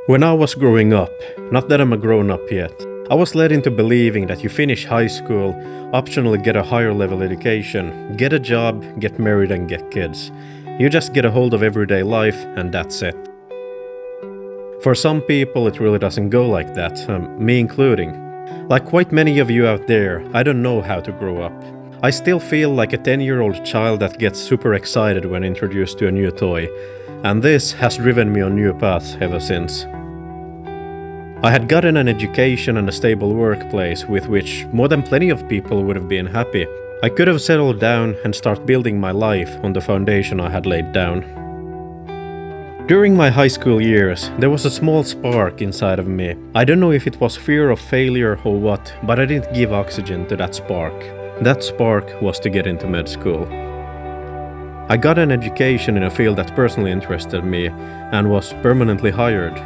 When I was growing up, not that I'm a grown-up yet, I was led into believing that you finish high school, optionally get a higher level education, get a job, get married and get kids. You just get a hold of everyday life and that's it. For some people it really doesn't go like that, me including. Like quite many of you out there, I don't know how to grow up. I still feel like a 10-year-old child that gets super excited when introduced to a new toy, and this has driven me on new paths ever since. I had gotten an education and a stable workplace with which more than plenty of people would have been happy. I could have settled down and start building my life on the foundation I had laid down. During my high school years, there was a small spark inside of me. I don't know if it was fear of failure or what, but I didn't give oxygen to that spark. That spark was to get into med school. I got an education in a field that personally interested me and was permanently hired.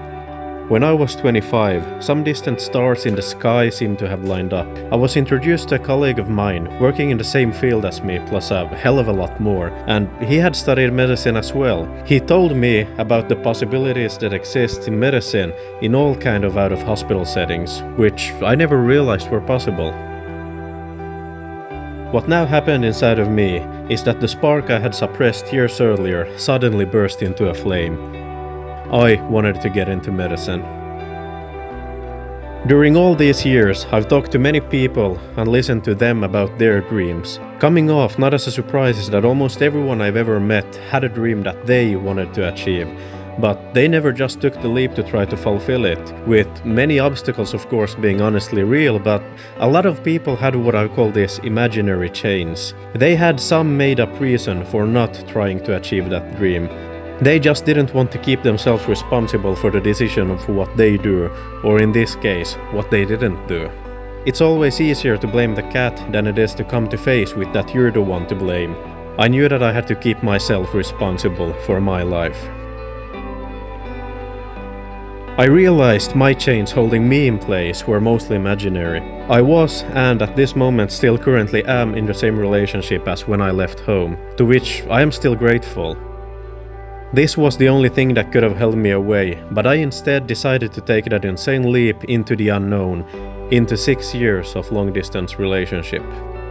When I was 25, some distant stars in the sky seemed to have lined up. I was introduced to a colleague of mine working in the same field as me, plus a hell of a lot more, and he had studied medicine as well. He told me about the possibilities that exist in medicine in all kind of out-of-hospital settings, which I never realized were possible. What now happened inside of me is that the spark I had suppressed years earlier suddenly burst into a flame. I wanted to get into medicine. During all these years, I've talked to many people and listened to them about their dreams. Coming off not as a surprise is that almost everyone I've ever met had a dream that they wanted to achieve, but they never just took the leap to try to fulfill it, with many obstacles of course being honestly real, but a lot of people had what I call these imaginary chains. They had some made up reason for not trying to achieve that dream. They just didn't want to keep themselves responsible for the decision of what they do, or in this case, what they didn't do. It's always easier to blame the cat than it is to come to face with that you're the one to blame. I knew that I had to keep myself responsible for my life. I realized my chains holding me in place were mostly imaginary. I was, and at this moment still currently am, in the same relationship as when I left home, to which I am still grateful. This was the only thing that could have held me away, but I instead decided to take that insane leap into the unknown, into 6 years of long-distance relationship.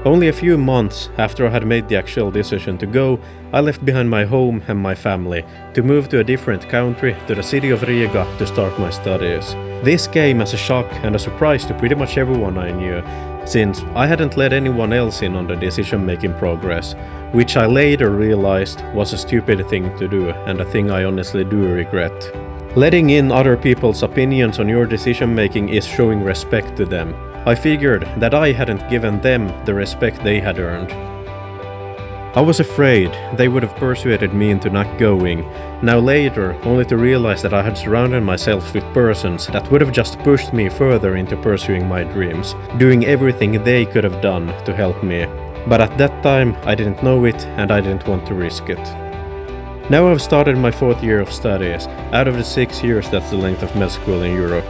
Only a few months after I had made the actual decision to go, I left behind my home and my family to move to a different country, to the city of Riga, to start my studies. This came as a shock and a surprise to pretty much everyone I knew, since I hadn't let anyone else in on the decision-making progress, which I later realized was a stupid thing to do and a thing I honestly do regret. Letting in other people's opinions on your decision-making is showing respect to them. I figured that I hadn't given them the respect they had earned. I was afraid they would have persuaded me into not going, now later only to realize that I had surrounded myself with persons that would have just pushed me further into pursuing my dreams, doing everything they could have done to help me. But at that time I didn't know it and I didn't want to risk it. Now I've started my 4th year of studies, out of the 6 years that's the length of med school in Europe.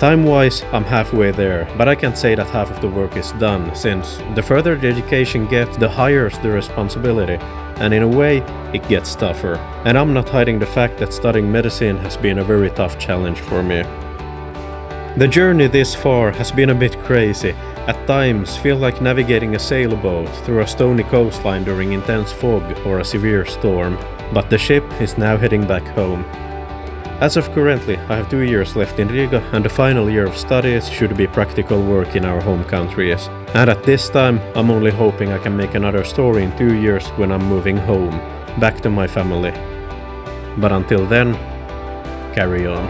Time-wise, I'm halfway there, but I can't say that half of the work is done, since the further the education gets, the higher the responsibility, and in a way, it gets tougher. And I'm not hiding the fact that studying medicine has been a very tough challenge for me. The journey this far has been a bit crazy. At times, feel like navigating a sailboat through a stony coastline during intense fog or a severe storm, but the ship is now heading back home. As of currently, I have 2 years left in Riga and the final year of studies should be practical work in our home countries. And at this time, I'm only hoping I can make another story in 2 years when I'm moving home, back to my family. But until then, carry on.